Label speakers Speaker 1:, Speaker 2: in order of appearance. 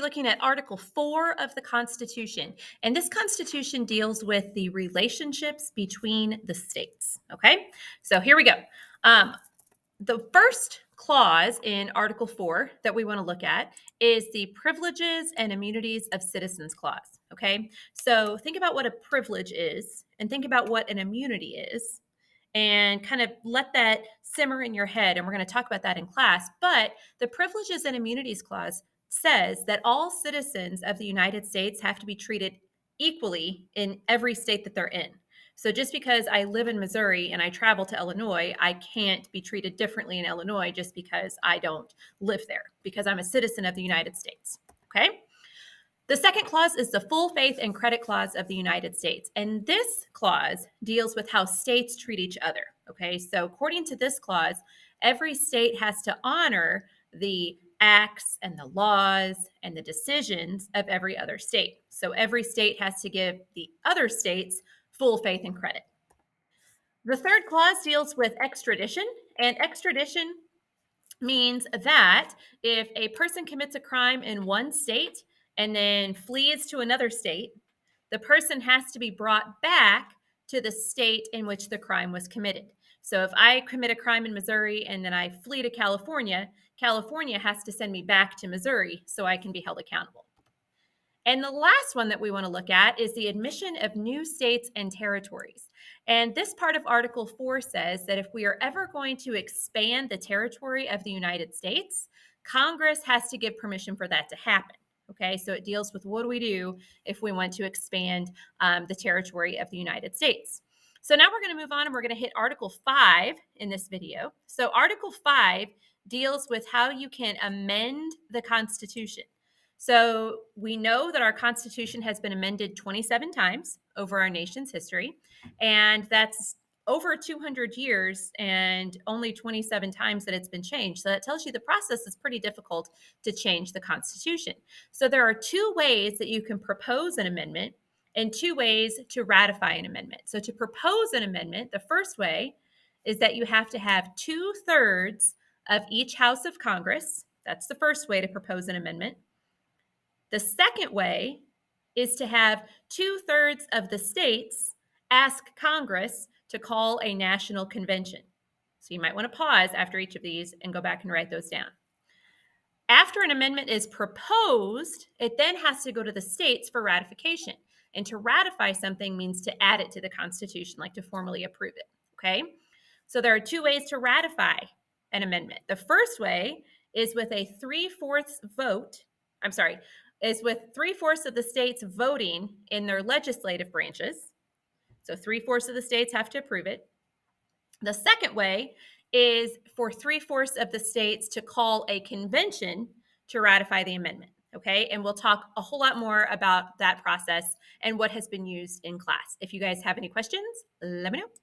Speaker 1: looking at Article 4 of the Constitution. And this Constitution deals with the relationships between the states. Okay, so here we go. Um, the first clause in Article 4 that we want to look at is the Privileges and Immunities of Citizens Clause. Okay, so think about what a privilege is and think about what an immunity is and kind of let that simmer in your head. And we're going to talk about that in class. But the Privileges and Immunities Clause says that all citizens of the United States have to be treated equally in every state that they're in. So just because I live in Missouri and I travel to Illinois, I can't be treated differently in Illinois just because I don't live there, because I'm a citizen of the United States. Okay? The second clause is the Full Faith and Credit Clause of the United States. And this clause deals with how states treat each other. Okay, so according to this clause, every state has to honor the acts and the laws and the decisions of every other state. So every state has to give the other states full faith and credit. The third clause deals with extradition, and extradition means that if a person commits a crime in one state and then flees to another state, the person has to be brought back to the state in which the crime was committed. So if I commit a crime in Missouri and then I flee to California, California has to send me back to Missouri so I can be held accountable. And the last one that we want to look at is the admission of new states and territories. And this part of Article 4 says that if we are ever going to expand the territory of the United States, Congress has to give permission for that to happen. Okay, so it deals with what do we do if we want to expand the territory of the United States. So now we're going to move on and we're going to hit Article 5 in this video. So Article 5 deals with how you can amend the Constitution. So we know that our Constitution has been amended 27 times over our nation's history, and that's over 200 years and only 27 times that it's been changed. So that tells you the process is pretty difficult to change the Constitution. So there are two ways that you can propose an amendment and two ways to ratify an amendment. So to propose an amendment, the first way is that you have to have 2/3 of each House of Congress. That's the first way to propose an amendment. The second way is to have 2/3 of the states ask Congress to call a national convention. So you might want to pause after each of these and go back and write those down. After an amendment is proposed, it then has to go to the states for ratification. And to ratify something means to add it to the Constitution, like to formally approve it. Okay? So there are two ways to ratify an amendment. The first way is with a 3/4 vote. Is with 3/4 of the states voting in their legislative branches. So 3/4 of the states have to approve it. The second way is for 3/4 of the states to call a convention to ratify the amendment. Okay, and we'll talk a whole lot more about that process and what has been used in class. If you guys have any questions, let me know.